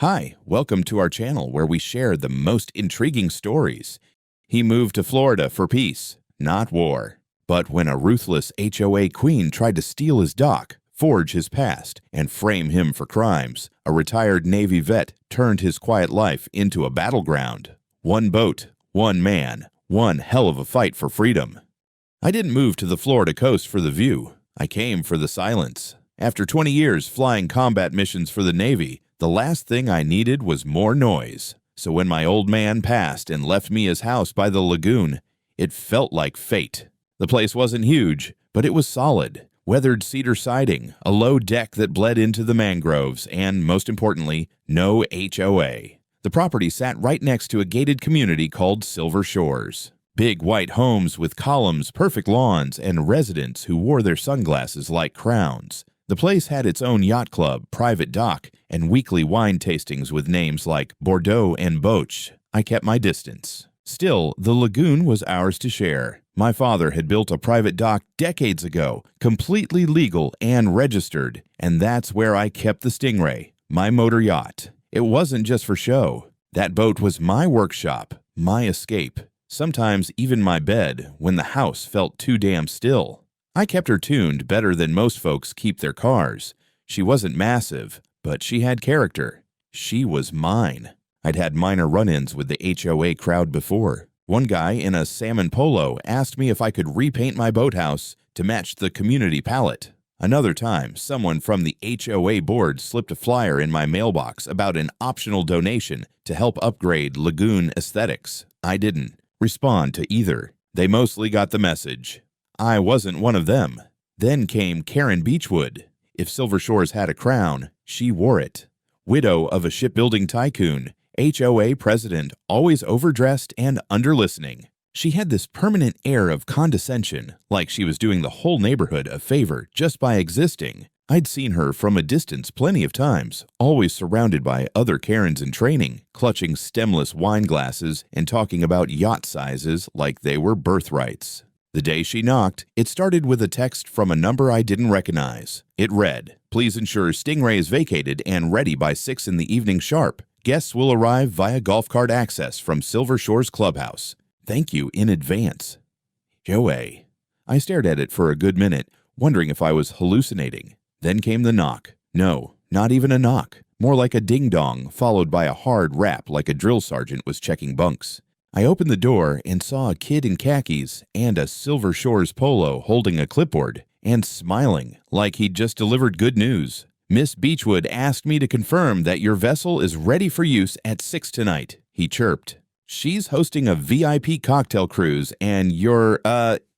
Hi, welcome to our channel where we share the most intriguing stories. He moved to Florida for peace, not war. But when a ruthless HOA queen tried to steal his dock, forge his past, and frame him for crimes, a retired Navy vet turned his quiet life into a battleground. One boat, one man, one hell of a fight for freedom. I didn't move to the Florida coast for the view. I came for the silence. After 20 years flying combat missions for the Navy, the last thing I needed was more noise. So when my old man passed and left me his house by the lagoon, it felt like fate. The place wasn't huge, but it was solid. Weathered cedar siding, a low deck that bled into the mangroves, and, most importantly, no HOA. The property sat right next to a gated community called Silver Shores. Big white homes with columns, perfect lawns, and residents who wore their sunglasses like crowns. The place had its own yacht club, private dock, and weekly wine tastings with names like Bordeaux and Boche. I kept my distance. Still, the lagoon was ours to share. My father had built a private dock decades ago, completely legal and registered, and that's where I kept the Stingray, my motor yacht. It wasn't just for show. That boat was my workshop, my escape, sometimes even my bed when the house felt too damn still. I kept her tuned better than most folks keep their cars. She wasn't massive, but she had character. She was mine. I'd had minor run-ins with the HOA crowd before. One guy in a salmon polo asked me if I could repaint my boathouse to match the community palette. Another time, someone from the HOA board slipped a flyer in my mailbox about an optional donation to help upgrade lagoon aesthetics. I didn't respond to either. They mostly got the message. I wasn't one of them. Then came Karen Beechwood. If Silver Shores had a crown, she wore it. Widow of a shipbuilding tycoon, HOA president, always overdressed and underlistening. She had this permanent air of condescension, like she was doing the whole neighborhood a favor just by existing. I'd seen her from a distance plenty of times, always surrounded by other Karens in training, clutching stemless wine glasses and talking about yacht sizes like they were birthrights. The day she knocked, it started with a text from a number I didn't recognize. It read, "Please ensure Stingray is vacated and ready by 6 in the evening sharp. Guests will arrive via golf cart access from Silver Shores Clubhouse. Thank you in advance. HOA." I stared at it for a good minute, wondering if I was hallucinating. Then came the knock. No, not even a knock. More like a ding-dong, followed by a hard rap like a drill sergeant was checking bunks. I opened the door and saw a kid in khakis and a Silver Shores polo holding a clipboard and smiling like he'd just delivered good news. "Miss Beechwood asked me to confirm that your vessel is ready for use at 6 tonight, he chirped. "She's hosting a VIP cocktail cruise and your,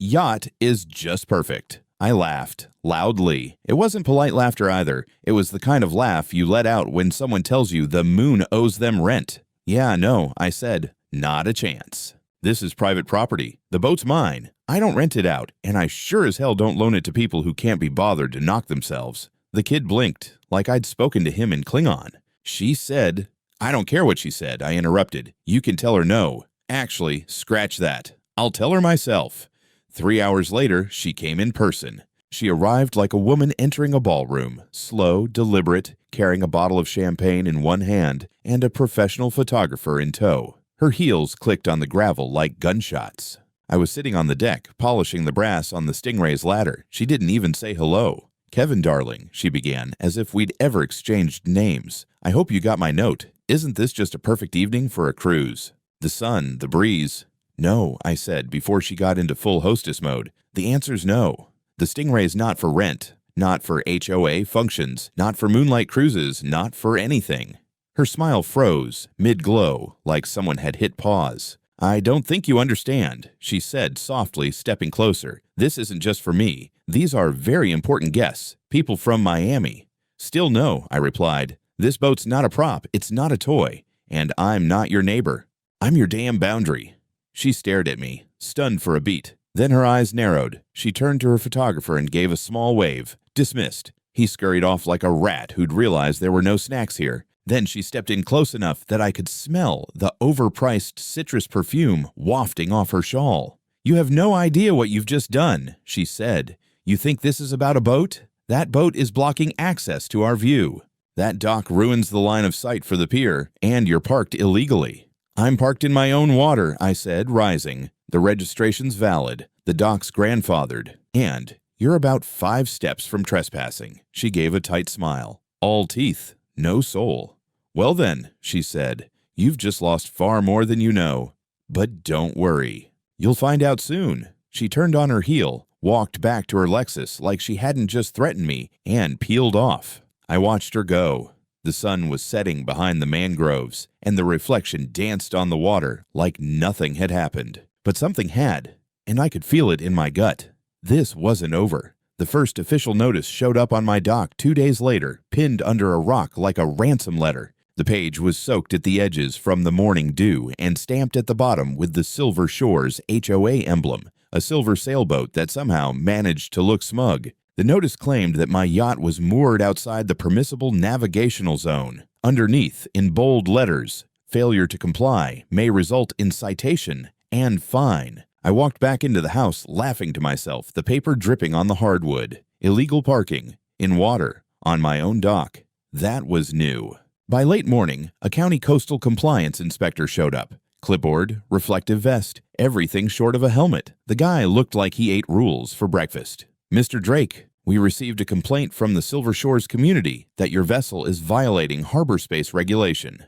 yacht is just perfect." I laughed, loudly. It wasn't polite laughter either. It was the kind of laugh you let out when someone tells you the moon owes them rent. "Yeah, no," I said. "Not a chance. This is private property. The boat's mine. I don't rent it out, and I sure as hell don't loan it to people who can't be bothered to knock themselves." The kid blinked, like I'd spoken to him in Klingon. "She said—" "I don't care what she said," I interrupted. "You can tell her no. Actually, scratch that. I'll tell her myself." 3 hours later, she came in person. She arrived like a woman entering a ballroom, slow, deliberate, carrying a bottle of champagne in one hand and a professional photographer in tow. Her heels clicked on the gravel like gunshots. I was sitting on the deck, polishing the brass on the Stingray's ladder. She didn't even say hello. "Kevin, darling," she began, as if we'd ever exchanged names. "I hope you got my note. Isn't this just a perfect evening for a cruise? The sun, the breeze." "No," I said before she got into full hostess mode. "The answer's no. The Stingray's not for rent, not for HOA functions, not for moonlight cruises, not for anything." Her smile froze, mid-glow, like someone had hit pause. "I don't think you understand," she said softly, stepping closer. "This isn't just for me. These are very important guests, people from Miami." "Still no," I replied. "This boat's not a prop, it's not a toy, and I'm not your neighbor. I'm your damn boundary." She stared at me, stunned for a beat. Then her eyes narrowed. She turned to her photographer and gave a small wave. "Dismissed." He scurried off like a rat who'd realized there were no snacks here. Then she stepped in close enough that I could smell the overpriced citrus perfume wafting off her shawl. "You have no idea what you've just done," she said. "You think this is about a boat? That boat is blocking access to our view." That dock ruins the line of sight for the pier, and you're parked illegally." "I'm parked in my own water," I said, rising. "The registration's valid, the dock's grandfathered, and you're about 5 steps from trespassing." She gave a tight smile. "All teeth, no soul." "Well then," she said, "you've just lost far more than you know. But don't worry. You'll find out soon." She turned on her heel, walked back to her Lexus like she hadn't just threatened me, and peeled off. I watched her go. The sun was setting behind the mangroves, and the reflection danced on the water like nothing had happened. But something had, and I could feel it in my gut. This wasn't over. The first official notice showed up on my dock 2 days later, pinned under a rock like a ransom letter. The page was soaked at the edges from the morning dew and stamped at the bottom with the Silver Shores HOA emblem, a silver sailboat that somehow managed to look smug. The notice claimed that my yacht was moored outside the permissible navigational zone. Underneath, in bold letters, "Failure to comply may result in citation and fine." I walked back into the house laughing to myself, the paper dripping on the hardwood. Illegal parking, in water, on my own dock. That was new. By late morning, a county coastal compliance inspector showed up. Clipboard, reflective vest, everything short of a helmet. The guy looked like he ate rules for breakfast. "Mr. Drake, we received a complaint from the Silver Shores community that your vessel is violating harbor space regulation."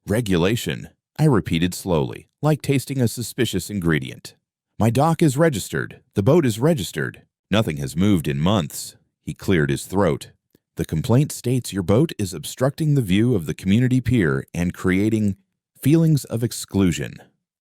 "Regulation?" I repeated slowly, like tasting a suspicious ingredient. "My dock is registered. The boat is registered. Nothing has moved in months." He cleared his throat. "The complaint states your boat is obstructing the view of the community pier and creating feelings of exclusion."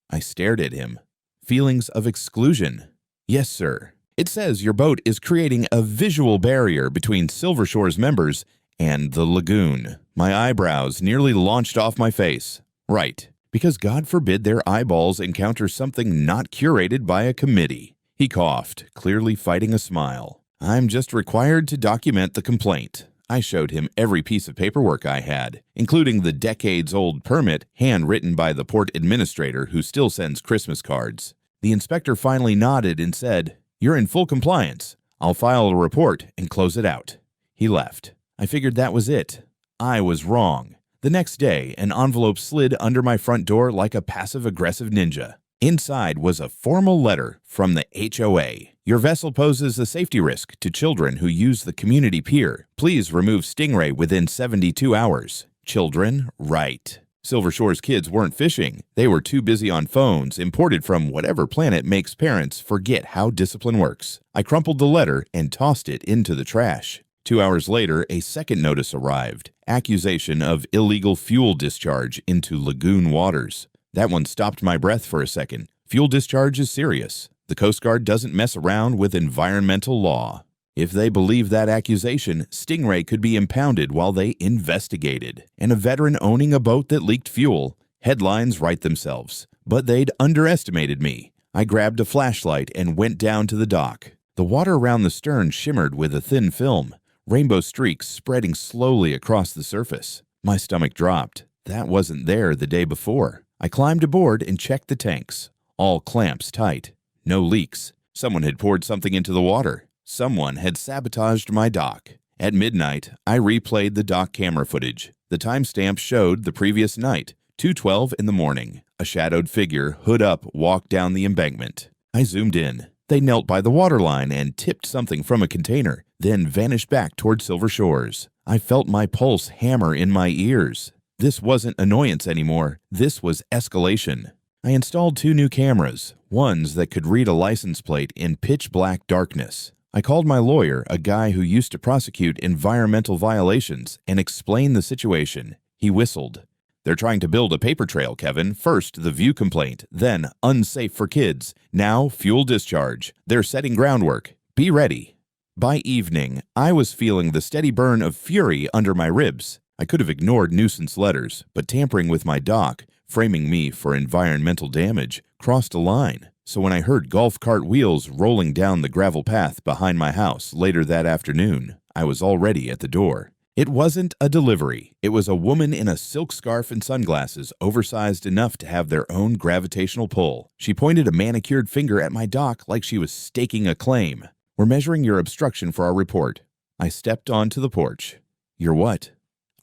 I stared at him. "Feelings of exclusion?" "Yes, sir. It says your boat is creating a visual barrier between Silver Shores members and the lagoon." My eyebrows nearly launched off my face. "Right, because God forbid their eyeballs encounter something not curated by a committee." He coughed, clearly fighting a smile. "I'm just required to document the complaint." I showed him every piece of paperwork I had, including the decades-old permit handwritten by the port administrator who still sends Christmas cards. The inspector finally nodded and said, "You're in full compliance. I'll file a report and close it out." He left. I figured that was it. I was wrong. The next day, an envelope slid under my front door like a passive-aggressive ninja. Inside was a formal letter from the HOA. "Your vessel poses a safety risk to children who use the community pier. Please remove Stingray within 72 hours. Children, right. Silver Shores kids weren't fishing. They were too busy on phones imported from whatever planet makes parents forget how discipline works. I crumpled the letter and tossed it into the trash. 2 hours later, a second notice arrived. Accusation of illegal fuel discharge into lagoon waters. That one stopped my breath for a second. Fuel discharge is serious. The Coast Guard doesn't mess around with environmental law. If they believe that accusation, Stingray could be impounded while they investigated. And a veteran owning a boat that leaked fuel, headlines write themselves. But they'd underestimated me. I grabbed a flashlight and went down to the dock. The water around the stern shimmered with a thin film, rainbow streaks spreading slowly across the surface. My stomach dropped. That wasn't there the day before. I climbed aboard and checked the tanks. All clamps tight. No leaks. Someone had poured something into the water. Someone had sabotaged my dock. At midnight, I replayed the dock camera footage. The timestamp showed the previous night, 2:12 in the morning. A shadowed figure, hood up, walked down the embankment. I zoomed in. They knelt by the waterline and tipped something from a container, then vanished back toward Silver Shores. I felt my pulse hammer in my ears. This wasn't annoyance anymore. This was escalation. I installed 2 new cameras, ones that could read a license plate in pitch-black darkness. I called my lawyer, a guy who used to prosecute environmental violations, and explained the situation. He whistled. "They're trying to build a paper trail, Kevin. First, the view complaint, then unsafe for kids. Now, fuel discharge. They're setting groundwork. Be ready." By evening, I was feeling the steady burn of fury under my ribs. I could have ignored nuisance letters, but tampering with my dock, framing me for environmental damage, crossed a line. So when I heard golf cart wheels rolling down the gravel path behind my house later that afternoon, I was already at the door. It wasn't a delivery. It was a woman in a silk scarf and sunglasses, oversized enough to have their own gravitational pull. She pointed a manicured finger at my dock like she was staking a claim. "We're measuring your obstruction for our report." I stepped onto the porch. "Your what?"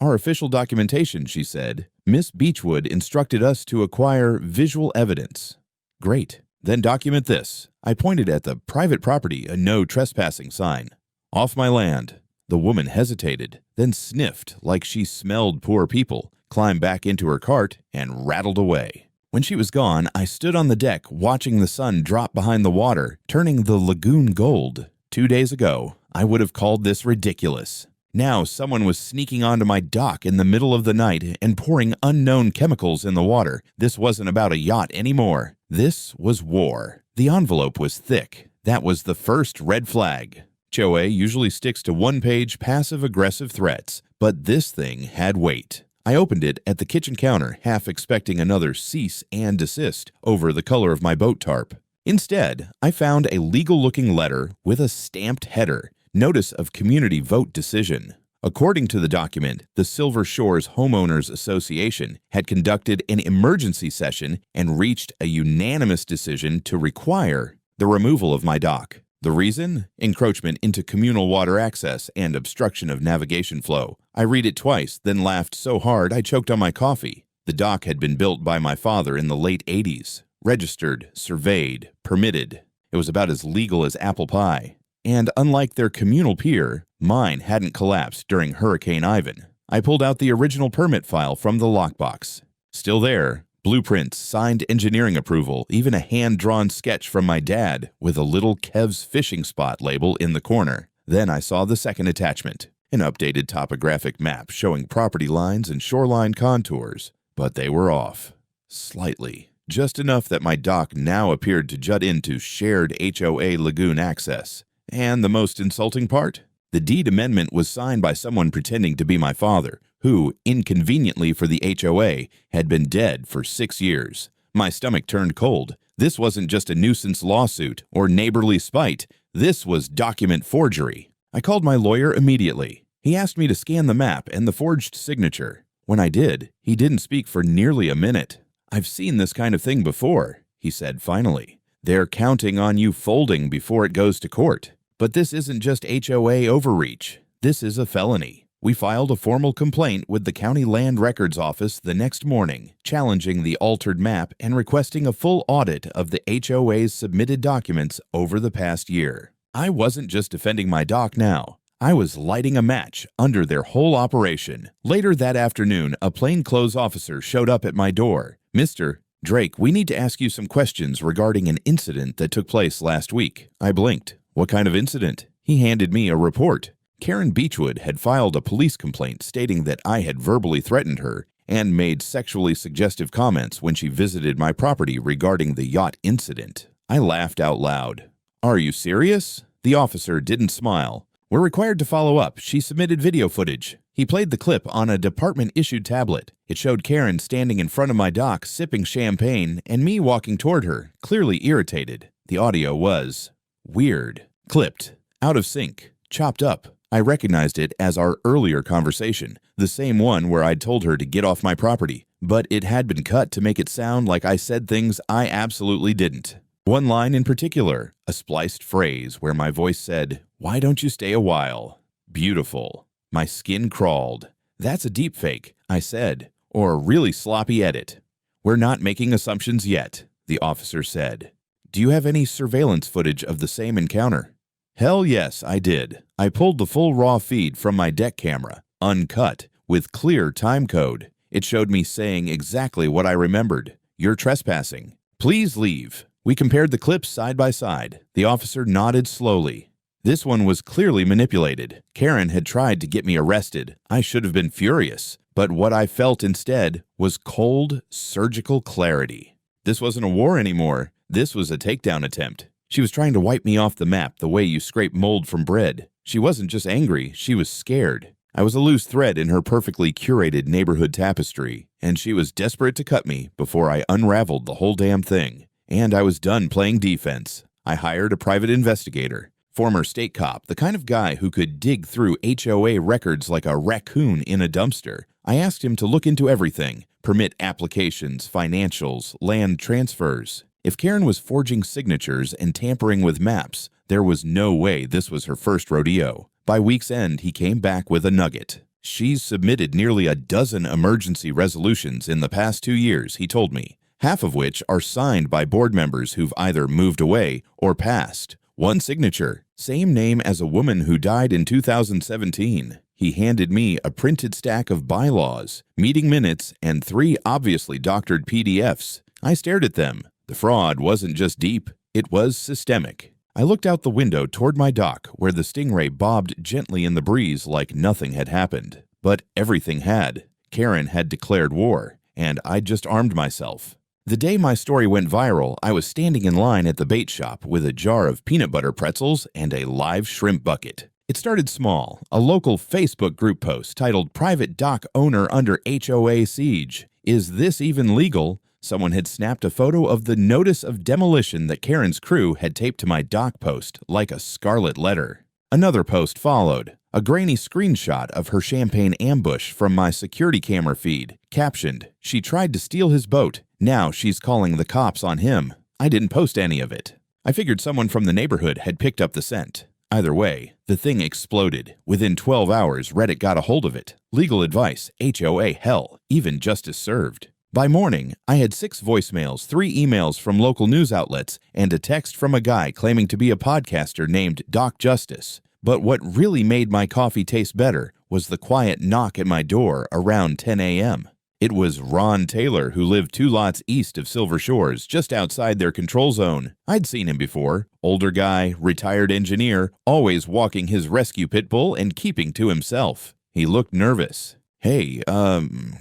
Our official documentation, she said. Miss Beechwood instructed us to acquire visual evidence. Great. Then document this. I pointed at the private property, a no trespassing sign. Off my land. The woman hesitated, then sniffed like she smelled poor people, climbed back into her cart, and rattled away. When she was gone, I stood on the deck watching the sun drop behind the water, turning the lagoon gold. 2 days ago, I would have called this ridiculous. Now someone was sneaking onto my dock in the middle of the night and pouring unknown chemicals in the water. This wasn't about a yacht anymore. This was war. The envelope was thick. That was the first red flag. HOA usually sticks to one-page passive-aggressive threats, but this thing had weight. I opened it at the kitchen counter, half expecting another cease and desist over the color of my boat tarp. Instead, I found a legal-looking letter with a stamped header, Notice of Community Vote Decision. According to the document, the Silver Shores Homeowners Association had conducted an emergency session and reached a unanimous decision to require the removal of my dock. The reason? Encroachment into communal water access and obstruction of navigation flow. I read it twice, then laughed so hard I choked on my coffee. The dock had been built by my father in the late 80s. Registered, surveyed, permitted. It was about as legal as apple pie. And unlike their communal peer, mine hadn't collapsed during Hurricane Ivan. I pulled out the original permit file from the lockbox. Still there, blueprints, signed engineering approval, even a hand-drawn sketch from my dad with a little Kev's fishing spot label in the corner. Then I saw the second attachment, an updated topographic map showing property lines and shoreline contours. But they were off. Slightly. Just enough that my dock now appeared to jut into shared HOA lagoon access. And the most insulting part? The deed amendment was signed by someone pretending to be my father, who, inconveniently for the HOA, had been dead for 6 years. My stomach turned cold. This wasn't just a nuisance lawsuit or neighborly spite. This was document forgery. I called my lawyer immediately. He asked me to scan the map and the forged signature. When I did, he didn't speak for nearly a minute. "I've seen this kind of thing before," he said finally. "They're counting on you folding before it goes to court. But this isn't just HOA overreach. This is a felony. We filed a formal complaint with the County Land Records Office the next morning, challenging the altered map and requesting a full audit of the HOA's submitted documents over the past year." I wasn't just defending my dock now. I was lighting a match under their whole operation. Later that afternoon, a plainclothes officer showed up at my door. "Mr. Drake, we need to ask you some questions regarding an incident that took place last week." I blinked. "What kind of incident?" He handed me a report. Karen Beechwood had filed a police complaint stating that I had verbally threatened her and made sexually suggestive comments when she visited my property regarding the yacht incident. I laughed out loud. "Are you serious?" The officer didn't smile. "We're required to follow up. She submitted video footage." He played the clip on a department-issued tablet. It showed Karen standing in front of my dock sipping champagne and me walking toward her, clearly irritated. The audio was weird, clipped, out of sync, chopped up. I recognized it as our earlier conversation, the same one where I'd told her to get off my property, but it had been cut to make it sound like I said things I absolutely didn't. One line in particular, a spliced phrase where my voice said, "Why don't you stay a while?" Beautiful. My skin crawled. "That's a deepfake," I said, "or a really sloppy edit." "We're not making assumptions yet," the officer said. "Do you have any surveillance footage of the same encounter?" Hell yes, I did. I pulled the full raw feed from my deck camera, uncut, with clear time code. It showed me saying exactly what I remembered. "You're trespassing. Please leave." We compared the clips side by side. The officer nodded slowly. This one was clearly manipulated. Karen had tried to get me arrested. I should have been furious. But what I felt instead was cold, surgical clarity. This wasn't a war anymore. This was a takedown attempt. She was trying to wipe me off the map the way you scrape mold from bread. She wasn't just angry, she was scared. I was a loose thread in her perfectly curated neighborhood tapestry, and she was desperate to cut me before I unraveled the whole damn thing. And I was done playing defense. I hired a private investigator, former state cop, the kind of guy who could dig through HOA records like a raccoon in a dumpster. I asked him to look into everything: permit applications, financials, land transfers. If Karen was forging signatures and tampering with maps, there was no way this was her first rodeo. By week's end, he came back with a nugget. She's submitted nearly a dozen emergency resolutions in the past 2 years, he told me, half of which are signed by board members who've either moved away or passed. One signature, same name as a woman who died in 2017. He handed me a printed stack of bylaws, meeting minutes, and 3 obviously doctored PDFs. I stared at them. The fraud wasn't just deep, it was systemic. I looked out the window toward my dock where the Stingray bobbed gently in the breeze like nothing had happened. But everything had. Karen had declared war, and I'd just armed myself. The day my story went viral, I was standing in line at the bait shop with a jar of peanut butter pretzels and a live shrimp bucket. It started small, a local Facebook group post titled "Private Dock Owner Under HOA Siege. Is This Even Legal?" Someone had snapped a photo of the notice of demolition that Karen's crew had taped to my dock post like a scarlet letter. Another post followed, a grainy screenshot of her champagne ambush from my security camera feed, captioned, "She tried to steal his boat. Now she's calling the cops on him." I didn't post any of it. I figured someone from the neighborhood had picked up the scent. Either way, the thing exploded. Within 12 hours, Reddit got a hold of it. Legal advice, HOA hell, even justice served. By morning, I had 6 voicemails, 3 emails from local news outlets, and a text from a guy claiming to be a podcaster named Doc Justice. But what really made my coffee taste better was the quiet knock at my door around 10 a.m. It was Ron Taylor, who lived 2 lots east of Silver Shores, just outside their control zone. I'd seen him before. Older guy, retired engineer, always walking his rescue pit bull and keeping to himself. He looked nervous. "Hey,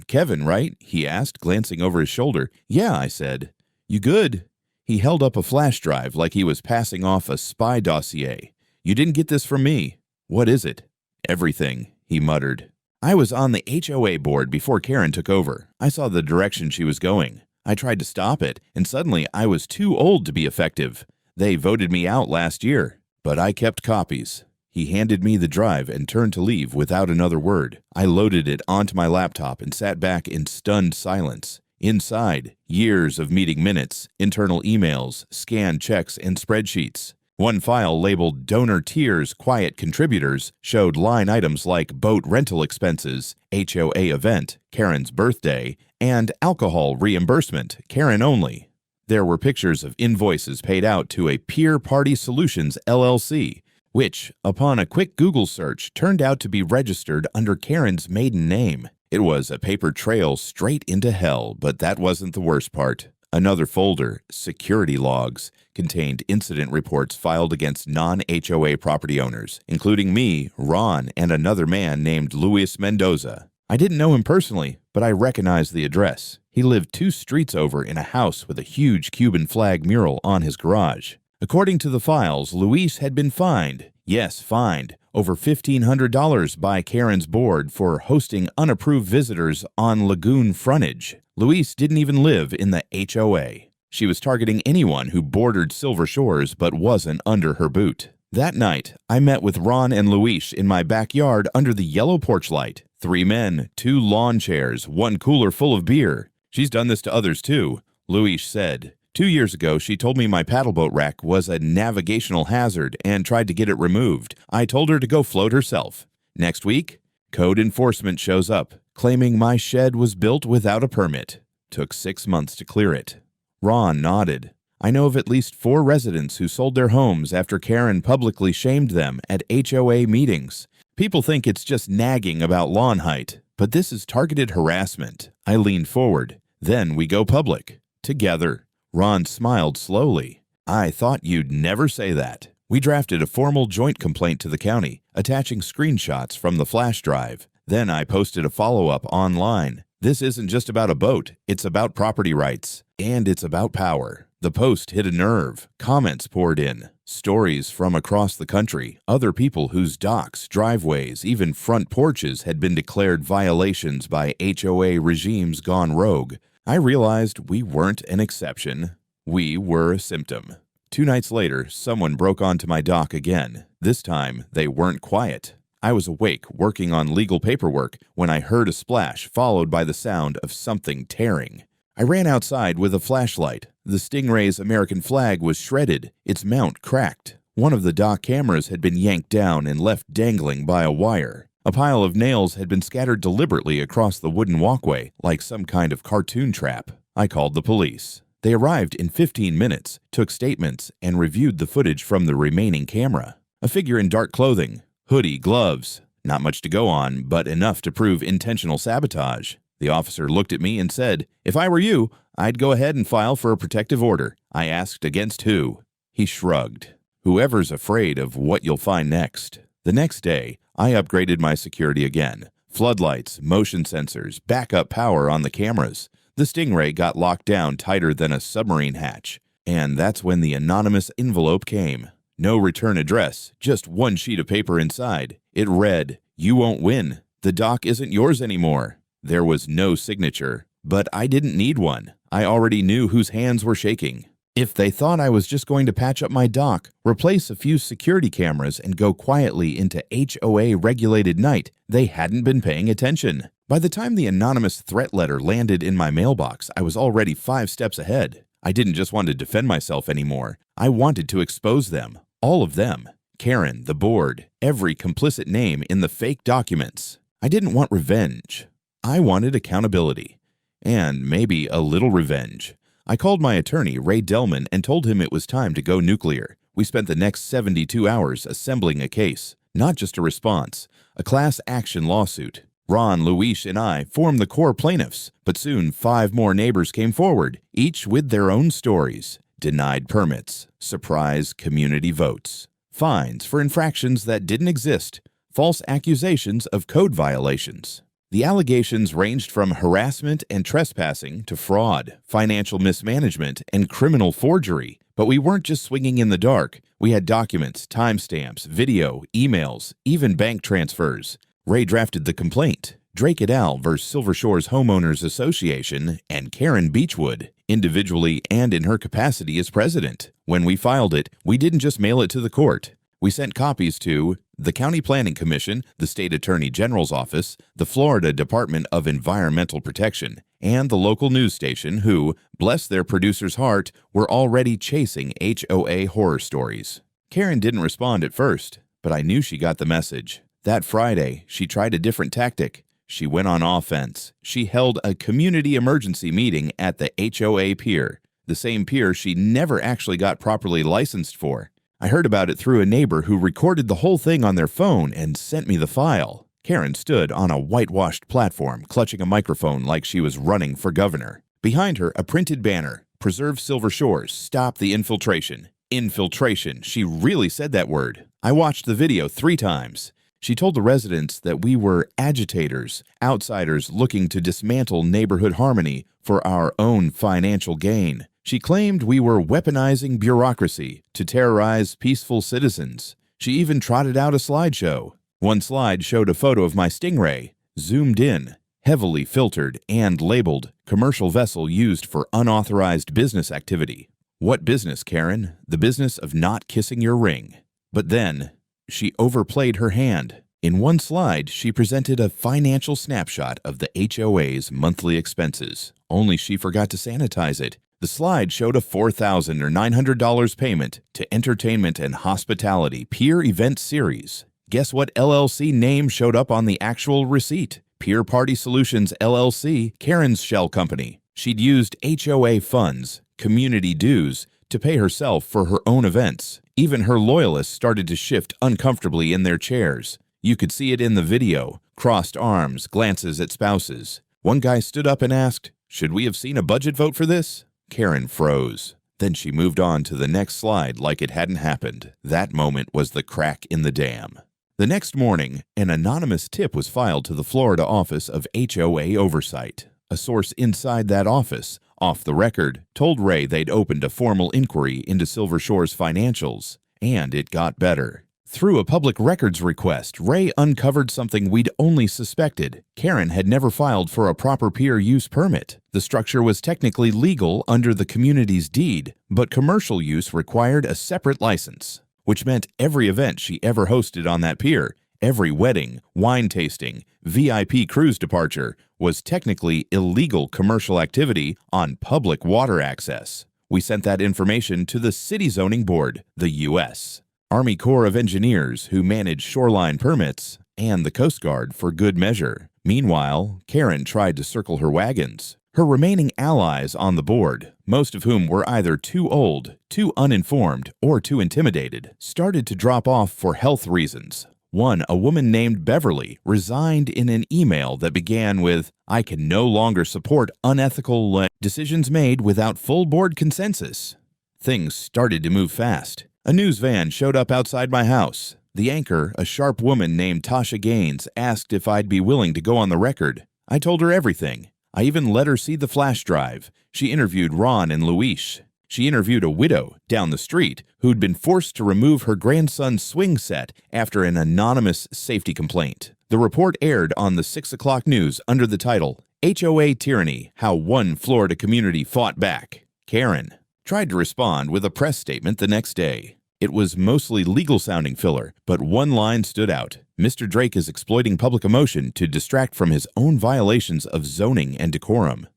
Kevin, right?" he asked, glancing over his shoulder. "Yeah," I said. "You good?" He held up a flash drive like he was passing off a spy dossier. "You didn't get this from me." "What is it?" "Everything," he muttered. I was on the HOA board before Karen took over. I saw the direction she was going. I tried to stop it, and suddenly I was too old to be effective. They voted me out last year, but I kept copies. He handed me the drive and turned to leave without another word. I loaded it onto my laptop and sat back in stunned silence. Inside, years of meeting minutes, internal emails, scanned checks, and spreadsheets. One file labeled Donor Tiers Quiet Contributors showed line items like boat rental expenses, HOA event, Karen's birthday, and alcohol reimbursement, Karen only. There were pictures of invoices paid out to a Peer Party Solutions LLC, which, upon a quick Google search, turned out to be registered under Karen's maiden name. It was a paper trail straight into hell, but that wasn't the worst part. Another folder, Security Logs, contained incident reports filed against non-HOA property owners, including me, Ron, and another man named Luis Mendoza. I didn't know him personally, but I recognized the address. He lived 2 streets over in a house with a huge Cuban flag mural on his garage. According to the files, Luis had been fined, yes, fined, over $1,500 by Karen's board for hosting unapproved visitors on lagoon frontage. Luis didn't even live in the HOA. She was targeting anyone who bordered Silver Shores but wasn't under her boot. That night, I met with Ron and Luis in my backyard under the yellow porch light. 3 men, 2 lawn chairs, 1 cooler full of beer. "She's done this to others too," Luis said. 2 years ago, she told me my paddleboat rack was a navigational hazard and tried to get it removed. I told her to go float herself. Next week, code enforcement shows up, claiming my shed was built without a permit. Took 6 months to clear it. Ron nodded. I know of at least 4 residents who sold their homes after Karen publicly shamed them at HOA meetings. People think it's just nagging about lawn height, but this is targeted harassment. I leaned forward. Then we go public. Together. Ron smiled slowly. "I thought you'd never say that." We drafted a formal joint complaint to the county, attaching screenshots from the flash drive. Then I posted a follow-up online. This isn't just about a boat, it's about property rights. And it's about power. The post hit a nerve. Comments poured in. Stories from across the country. Other people whose docks, driveways, even front porches had been declared violations by HOA regimes gone rogue. I realized we weren't an exception. We were a symptom. 2 nights later, someone broke onto my dock again. This time, they weren't quiet. I was awake, working on legal paperwork, when I heard a splash followed by the sound of something tearing. I ran outside with a flashlight. The Stingray's American flag was shredded, its mount cracked. One of the dock cameras had been yanked down and left dangling by a wire. A pile of nails had been scattered deliberately across the wooden walkway like some kind of cartoon trap. I called the police. They arrived in 15 minutes, took statements, and reviewed the footage from the remaining camera. A figure in dark clothing, hoodie, gloves. Not much to go on, but enough to prove intentional sabotage. The officer looked at me and said, "If I were you, I'd go ahead and file for a protective order." I asked, "Against who?" He shrugged. Whoever's afraid of what you'll find next. The next day, I upgraded my security again. Floodlights, motion sensors, backup power on the cameras. The Stingray got locked down tighter than a submarine hatch. And that's when the anonymous envelope came. No return address, just one sheet of paper inside. It read, "You won't win. The dock isn't yours anymore." There was no signature, but I didn't need one. I already knew whose hands were shaking. If they thought I was just going to patch up my dock, replace a few security cameras, and go quietly into HOA-regulated night, they hadn't been paying attention. By the time the anonymous threat letter landed in my mailbox, I was already 5 steps ahead. I didn't just want to defend myself anymore. I wanted to expose them. All of them. Karen, the board, every complicit name in the fake documents. I didn't want revenge. I wanted accountability. And maybe a little revenge. I called my attorney, Ray Delman, and told him it was time to go nuclear. We spent the next 72 hours assembling a case. Not just a response. A class action lawsuit. Ron, Luis, and I formed the core plaintiffs, but soon 5 more neighbors came forward, each with their own stories. Denied permits. Surprise community votes. Fines for infractions that didn't exist. False accusations of code violations. The allegations ranged from harassment and trespassing to fraud, financial mismanagement, and criminal forgery. But we weren't just swinging in the dark. We had documents, timestamps, video, emails, even bank transfers. Ray drafted the complaint. Drake et al. Versus Silver Shores Homeowners Association and Karen Beechwood, individually and in her capacity as president. When we filed it, we didn't just mail it to the court. We sent copies to the County Planning Commission, the State Attorney General's Office, the Florida Department of Environmental Protection, and the local news station who, bless their producer's heart, were already chasing HOA horror stories. Karen didn't respond at first, but I knew she got the message. That Friday, she tried a different tactic. She went on offense. She held a community emergency meeting at the HOA pier, the same pier she never actually got properly licensed for. I heard about it through a neighbor who recorded the whole thing on their phone and sent me the file. Karen stood on a whitewashed platform, clutching a microphone like she was running for governor. Behind her, a printed banner, "Preserve Silver Shores, stop the infiltration." Infiltration, she really said that word. I watched the video 3 times. She told the residents that we were agitators, outsiders looking to dismantle neighborhood harmony for our own financial gain. She claimed we were weaponizing bureaucracy to terrorize peaceful citizens. She even trotted out a slideshow. One slide showed a photo of my Stingray, zoomed in, heavily filtered and labeled, "Commercial vessel used for unauthorized business activity." What business, Karen? The business of not kissing your ring. But then, she overplayed her hand. In one slide, she presented a financial snapshot of the HOA's monthly expenses. Only she forgot to sanitize it. The slide showed a $4,000 or $900 payment to Entertainment and Hospitality Pier Event Series. Guess what LLC name showed up on the actual receipt? Pier Party Solutions LLC, Karen's shell company. She'd used HOA funds, community dues, to pay herself for her own events. Even her loyalists started to shift uncomfortably in their chairs. You could see it in the video, crossed arms, glances at spouses. One guy stood up and asked, "Should we have seen a budget vote for this?" Karen froze. Then she moved on to the next slide like it hadn't happened. That moment was the crack in the dam. The next morning, an anonymous tip was filed to the Florida Office of HOA Oversight. A source inside that office, off the record, told Ray they'd opened a formal inquiry into Silver Shore's financials. And it got better. Through a public records request, Ray uncovered something we'd only suspected. Karen had never filed for a proper pier use permit. The structure was technically legal under the community's deed, but commercial use required a separate license, which meant every event she ever hosted on that pier, every wedding, wine tasting, VIP cruise departure, was technically illegal commercial activity on public water access. We sent that information to the City Zoning Board, the U.S. Army Corps of Engineers, who manage shoreline permits, and the Coast Guard for good measure. Meanwhile, Karen tried to circle her wagons. Her remaining allies on the board, most of whom were either too old, too uninformed, or too intimidated, started to drop off for health reasons. One, a woman named Beverly, resigned in an email that began with, "I can no longer support unethical decisions made without full board consensus." Things started to move fast. A news van showed up outside my house. The anchor, a sharp woman named Tasha Gaines, asked if I'd be willing to go on the record. I told her everything. I even let her see the flash drive. She interviewed Ron and Luis. She interviewed a widow down the street who'd been forced to remove her grandson's swing set after an anonymous safety complaint. The report aired on the 6 o'clock news under the title, "HOA Tyranny, How One Florida Community Fought Back." Karen tried to respond with a press statement the next day. It was mostly legal-sounding filler, but one line stood out. Mr. Drake is exploiting public emotion to distract from his own violations of zoning and decorum.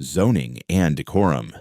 Zoning and decorum.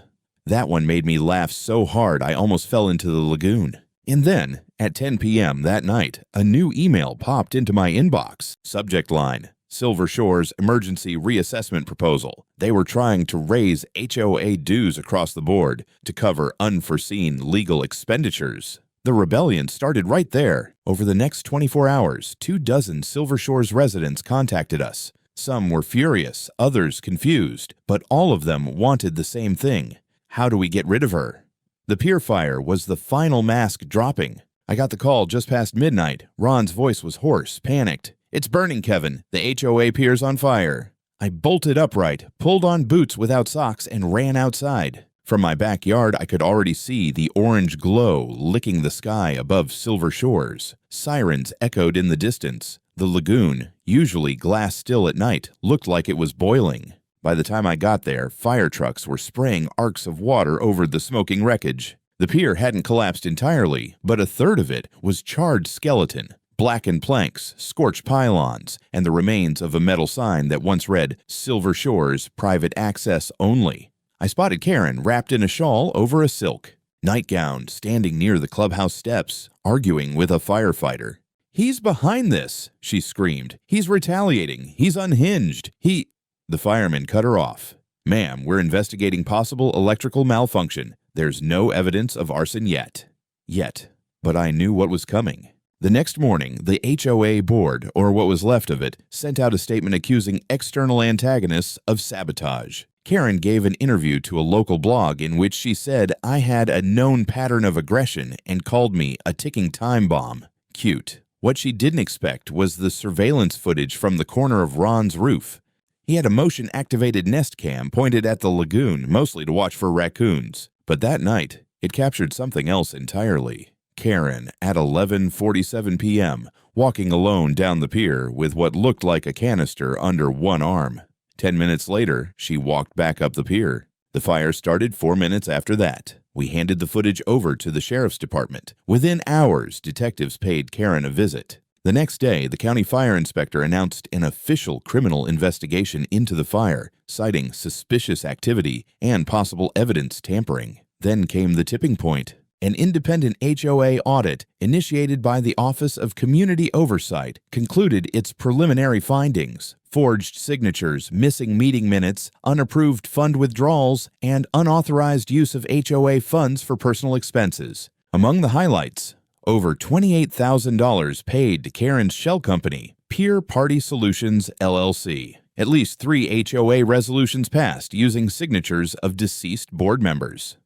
That one made me laugh so hard I almost fell into the lagoon. And then, at 10 p.m. that night, a new email popped into my inbox. Subject line, Silver Shore's Emergency Reassessment Proposal. They were trying to raise HOA dues across the board to cover unforeseen legal expenditures. The rebellion started right there. Over the next 24 hours, 24 Silver Shore's residents contacted us. Some were furious, others confused, but all of them wanted the same thing. How do we get rid of her? The pier fire was the final mask dropping. I got the call just past midnight. Ron's voice was hoarse, panicked. "It's burning, Kevin. The HOA pier's on fire." I bolted upright, pulled on boots without socks, and ran outside. From my backyard, I could already see the orange glow licking the sky above Silver Shores. Sirens echoed in the distance. The lagoon, usually glass still at night, looked like it was boiling. By the time I got there, fire trucks were spraying arcs of water over the smoking wreckage. The pier hadn't collapsed entirely, but a third of it was charred skeleton. Blackened planks, scorched pylons, and the remains of a metal sign that once read, "Silver Shores, Private Access Only." I spotted Karen wrapped in a shawl over a silk nightgown, standing near the clubhouse steps, arguing with a firefighter. "He's behind this," she screamed. "He's retaliating. He's unhinged. The fireman cut her off. "Ma'am, we're investigating possible electrical malfunction. There's no evidence of arson yet." But I knew what was coming. The next morning, the HOA board, or what was left of it, sent out a statement accusing external antagonists of sabotage. Karen gave an interview to a local blog in which she said I had a known pattern of aggression and called me a ticking time bomb. Cute. What she didn't expect was the surveillance footage from the corner of Ron's roof. He had a motion-activated nest cam pointed at the lagoon, mostly to watch for raccoons. But that night, it captured something else entirely. Karen, at 11:47 p.m., walking alone down the pier with what looked like a canister under one arm. 10 minutes later, she walked back up the pier. The fire started 4 minutes after that. We handed the footage over to the sheriff's department. Within hours, detectives paid Karen a visit. The next day, the county fire inspector announced an official criminal investigation into the fire, citing suspicious activity and possible evidence tampering. Then came the tipping point. An independent HOA audit initiated by the Office of Community Oversight concluded its preliminary findings: forged signatures, missing meeting minutes, unapproved fund withdrawals, and unauthorized use of HOA funds for personal expenses. Among the highlights, over $28,000 paid to Karen's shell company, Pier Party Solutions, LLC. At least 3 HOA resolutions passed using signatures of deceased board members.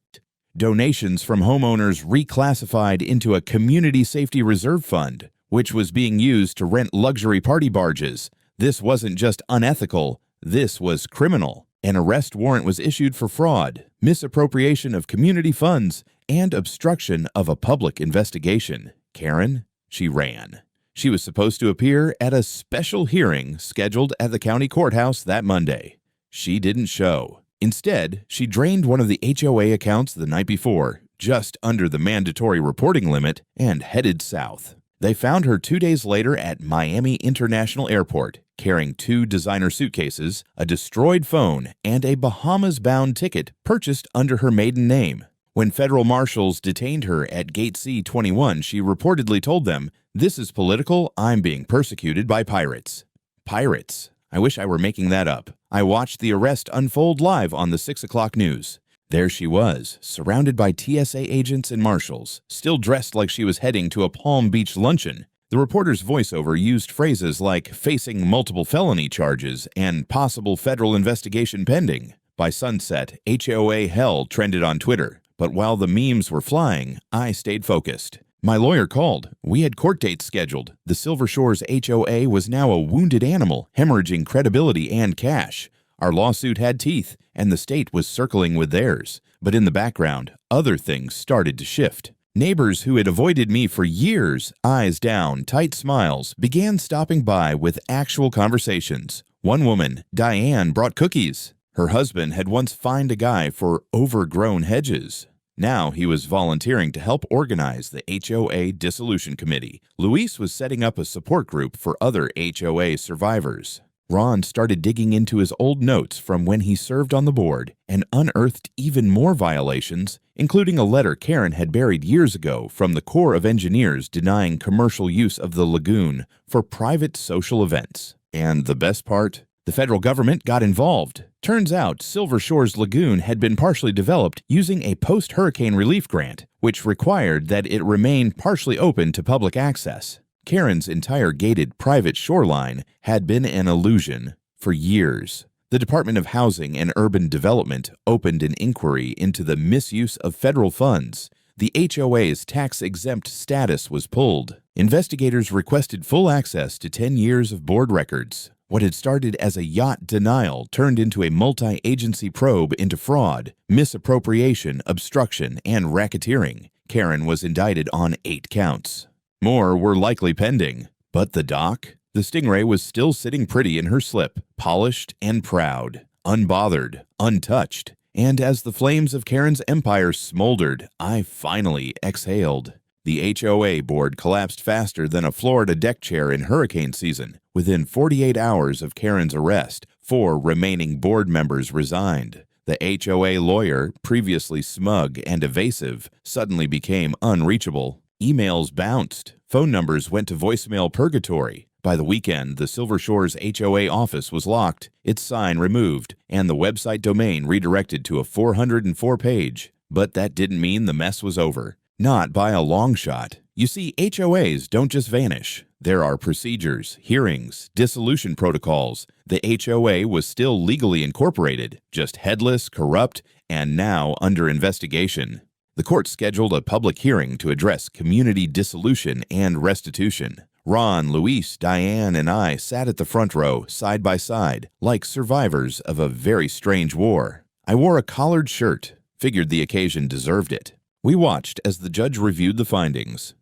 Donations from homeowners reclassified into a community safety reserve fund, which was being used to rent luxury party barges. This wasn't just unethical, this was criminal. An arrest warrant was issued for fraud, misappropriation of community funds, and obstruction of a public investigation. Karen, she ran. She was supposed to appear at a special hearing scheduled at the county courthouse that Monday. She didn't show. Instead, she drained one of the HOA accounts the night before, just under the mandatory reporting limit, and headed south. They found her 2 days later at Miami International Airport, carrying 2 designer suitcases, a destroyed phone, and a Bahamas-bound ticket purchased under her maiden name. When federal marshals detained her at Gate C-21, she reportedly told them, This is political. I'm being persecuted by pirates. Pirates. I wish I were making that up. I watched the arrest unfold live on the 6 o'clock news. There she was, surrounded by TSA agents and marshals, still dressed like she was heading to a Palm Beach luncheon. The reporter's voiceover used phrases like facing multiple felony charges and possible federal investigation pending. By sunset, HOA hell trended on Twitter, but while the memes were flying, I stayed focused. My lawyer called. We had court dates scheduled. The Silver Shores HOA was now a wounded animal, hemorrhaging credibility and cash. Our lawsuit had teeth, and the state was circling with theirs. But in the background, other things started to shift. Neighbors who had avoided me for years, eyes down, tight smiles, began stopping by with actual conversations. One woman, Diane, brought cookies. Her husband had once fined a guy for overgrown hedges. Now he was volunteering to help organize the HOA dissolution committee. Luis was setting up a support group for other HOA survivors. Ron started digging into his old notes from when he served on the board and unearthed even more violations, including a letter Karen had buried years ago from the Corps of Engineers denying commercial use of the lagoon for private social events. And the best part? The federal government got involved. Turns out Silver Shores Lagoon had been partially developed using a post-hurricane relief grant, which required that it remain partially open to public access. Karen's entire gated private shoreline had been an illusion for years. The Department of Housing and Urban Development opened an inquiry into the misuse of federal funds. The HOA's tax-exempt status was pulled. Investigators requested full access to 10 years of board records. What had started as a yacht denial turned into a multi-agency probe into fraud, misappropriation, obstruction, and racketeering. Karen was indicted on 8 counts. More were likely pending. But the dock? The Stingray was still sitting pretty in her slip, polished and proud, unbothered, untouched. And as the flames of Karen's empire smoldered, I finally exhaled. The HOA board collapsed faster than a Florida deck chair in hurricane season. Within 48 hours of Karen's arrest, 4 remaining board members resigned. The HOA lawyer, previously smug and evasive, suddenly became unreachable. Emails bounced. Phone numbers went to voicemail purgatory. By the weekend, the Silver Shores HOA office was locked, its sign removed, and the website domain redirected to a 404-page. But that didn't mean the mess was over. Not by a long shot. You see, HOAs don't just vanish. There are procedures, hearings, dissolution protocols. The HOA was still legally incorporated, just headless, corrupt, and now under investigation. The court scheduled a public hearing to address community dissolution and restitution. Ron, Luis, Diane, and I sat at the front row, side by side, like survivors of a very strange war. I wore a collared shirt, figured the occasion deserved it. We watched as the judge reviewed the findings.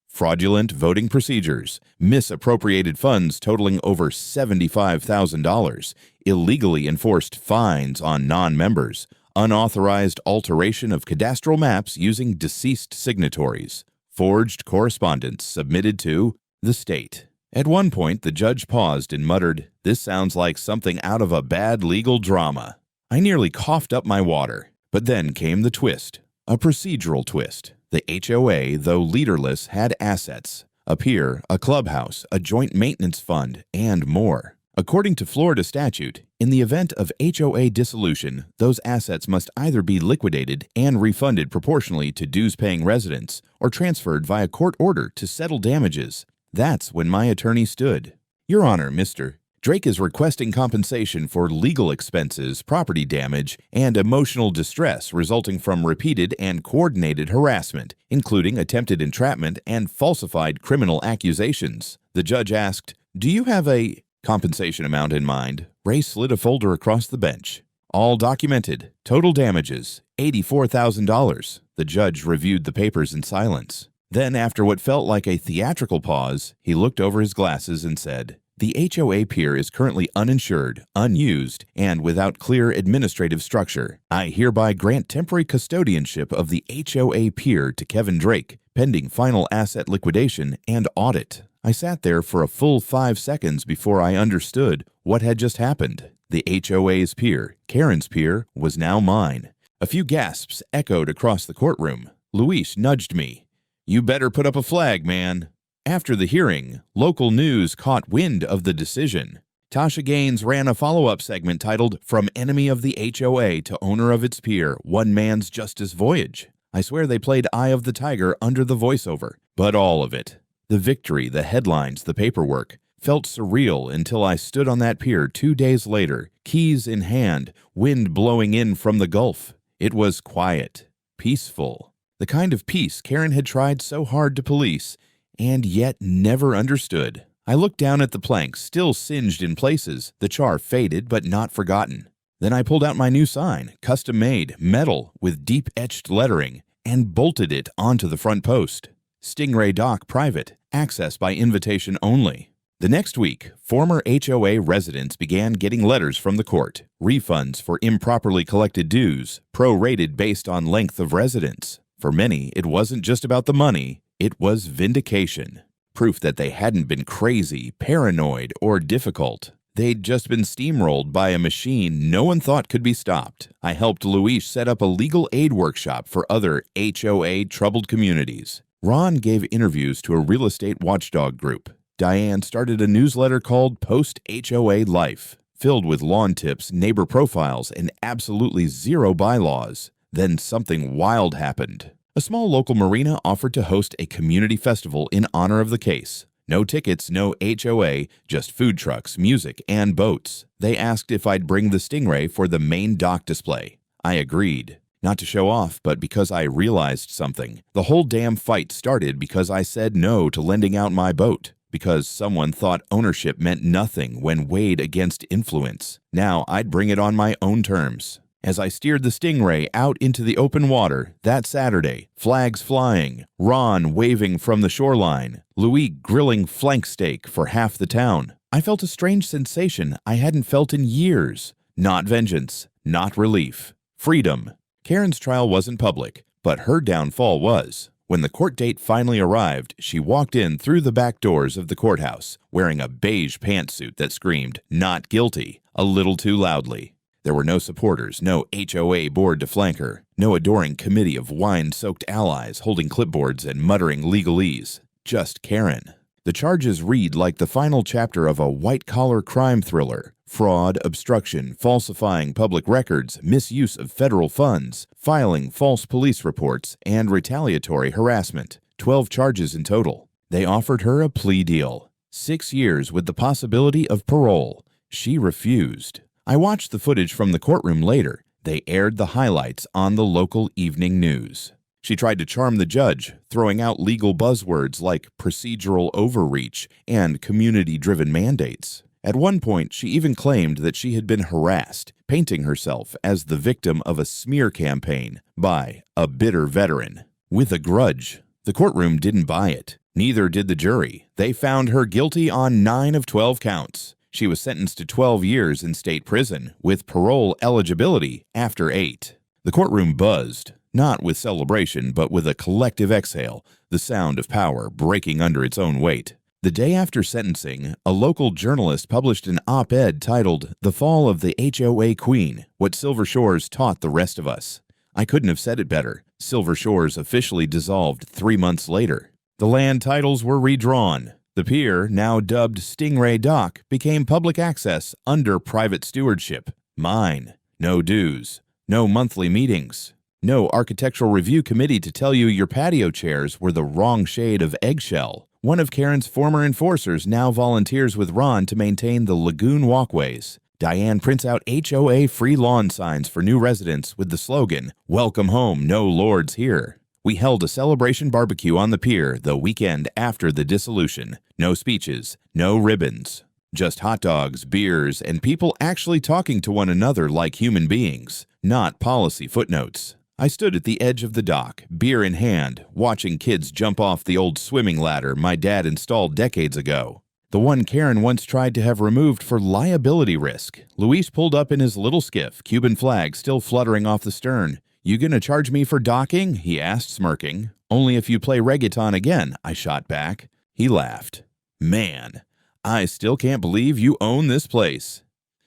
Fraudulent voting procedures, misappropriated funds totaling over $75,000, illegally enforced fines on non-members, unauthorized alteration of cadastral maps using deceased signatories, forged correspondence submitted to the state. At one point, the judge paused and muttered, "This sounds like something out of a bad legal drama." I nearly coughed up my water. But then came the twist, a procedural twist. The HOA, though leaderless, had assets, a pier, a clubhouse, a joint maintenance fund, and more. According to Florida statute, in the event of HOA dissolution, those assets must either be liquidated and refunded proportionally to dues-paying residents or transferred via court order to settle damages. That's when my attorney stood. "Your Honor, Mr. Drake is requesting compensation for legal expenses, property damage, and emotional distress resulting from repeated and coordinated harassment, including attempted entrapment and falsified criminal accusations." The judge asked, "Do you have a compensation amount in mind?" Ray slid a folder across the bench. "All documented. Total damages, $84,000. The judge reviewed the papers in silence. Then, after what felt like a theatrical pause, he looked over his glasses and said, "The HOA pier is currently uninsured, unused, and without clear administrative structure. I hereby grant temporary custodianship of the HOA pier to Kevin Drake, pending final asset liquidation and audit." I sat there for a full 5 seconds before I understood what had just happened. The HOA's pier, Karen's pier, was now mine. A few gasps echoed across the courtroom. Luis nudged me. "You better put up a flag, man." After the hearing, local news caught wind of the decision. Tasha Gaines ran a follow-up segment titled "From Enemy of the HOA to Owner of its Pier, One Man's Justice Voyage." I swear they played Eye of the Tiger under the voiceover, but all of it. The victory, the headlines, the paperwork, felt surreal until I stood on that pier 2 days later, keys in hand, wind blowing in from the Gulf. It was quiet, peaceful, the kind of peace Karen had tried so hard to police, and yet never understood. I looked down at the planks, still singed in places, the char faded but not forgotten. Then I pulled out my new sign, custom-made, metal, with deep-etched lettering, and bolted it onto the front post. Stingray Dock Private, access by invitation only. The next week, former HOA residents began getting letters from the court, refunds for improperly collected dues, prorated based on length of residence. For many, it wasn't just about the money, it was vindication. Proof that they hadn't been crazy, paranoid, or difficult. They'd just been steamrolled by a machine no one thought could be stopped. I helped Luis set up a legal aid workshop for other HOA troubled communities. Ron gave interviews to a real estate watchdog group. Diane started a newsletter called Post-HOA Life, filled with lawn tips, neighbor profiles, and absolutely zero bylaws. Then something wild happened. A small local marina offered to host a community festival in honor of the case. No tickets, no HOA, just food trucks, music, and boats. They asked if I'd bring the Stingray for the main dock display. I agreed. Not to show off, but because I realized something. The whole damn fight started because I said no to lending out my boat. Because someone thought ownership meant nothing when weighed against influence. Now I'd bring it on my own terms. As I steered the Stingray out into the open water that Saturday, flags flying, Ron waving from the shoreline, Louis grilling flank steak for half the town, I felt a strange sensation I hadn't felt in years. Not vengeance, not relief. Freedom. Karen's trial wasn't public, but her downfall was. When the court date finally arrived, she walked in through the back doors of the courthouse, wearing a beige pantsuit that screamed, "Not guilty," a little too loudly. There were no supporters, no HOA board to flank her, no adoring committee of wine-soaked allies holding clipboards and muttering legalese. Just Karen. The charges read like the final chapter of a white-collar crime thriller. Fraud, obstruction, falsifying public records, misuse of federal funds, filing false police reports, and retaliatory harassment. 12 charges in total. They offered her a plea deal. 6 years with the possibility of parole. She refused. I watched the footage from the courtroom later. They aired the highlights on the local evening news. She tried to charm the judge, throwing out legal buzzwords like procedural overreach and community-driven mandates. At one point, she even claimed that she had been harassed, painting herself as the victim of a smear campaign by a bitter veteran with a grudge. The courtroom didn't buy it. Neither did the jury. They found her guilty on 9 of 12 counts. She was sentenced to 12 years in state prison, with parole eligibility after 8. The courtroom buzzed, not with celebration, but with a collective exhale, the sound of power breaking under its own weight. The day after sentencing, a local journalist published an op-ed titled "The Fall of the HOA Queen, What Silver Shores Taught the Rest of Us." I couldn't have said it better. Silver Shores officially dissolved 3 months later. The land titles were redrawn. The pier, now dubbed Stingray Dock, became public access under private stewardship. Mine. No dues. No monthly meetings. No architectural review committee to tell you your patio chairs were the wrong shade of eggshell. One of Karen's former enforcers now volunteers with Ron to maintain the lagoon walkways. Diane prints out HOA free lawn signs for new residents with the slogan, "Welcome home, no lords here." We held a celebration barbecue on the pier the weekend after the dissolution. No speeches, no ribbons. Just hot dogs, beers, and people actually talking to one another like human beings, not policy footnotes. I stood at the edge of the dock, beer in hand, watching kids jump off the old swimming ladder my dad installed decades ago. The one Karen once tried to have removed for liability risk. Luis pulled up in his little skiff, Cuban flag still fluttering off the stern. "You gonna charge me for docking?" he asked, smirking. "Only if you play reggaeton again," I shot back. He laughed. "Man, I still can't believe you own this place."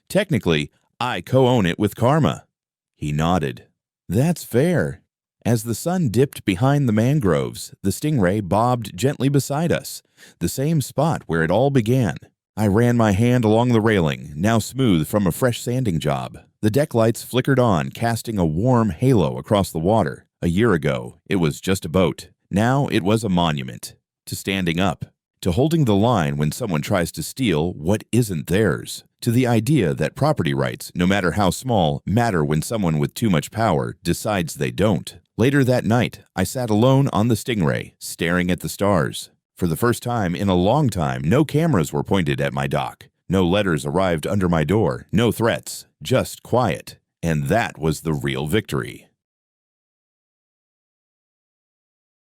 "Technically, I co-own it with Karma." He nodded. "That's fair." As the sun dipped behind the mangroves, the stingray bobbed gently beside us, the same spot where it all began. I ran my hand along the railing, now smooth from a fresh sanding job. The deck lights flickered on, casting a warm halo across the water. A year ago, it was just a boat. Now it was a monument. To standing up. To holding the line when someone tries to steal what isn't theirs. To the idea that property rights, no matter how small, matter when someone with too much power decides they don't. Later that night, I sat alone on the stingray, staring at the stars. For the first time in a long time, no cameras were pointed at my dock. No letters arrived under my door, no threats, just quiet. And that was the real victory.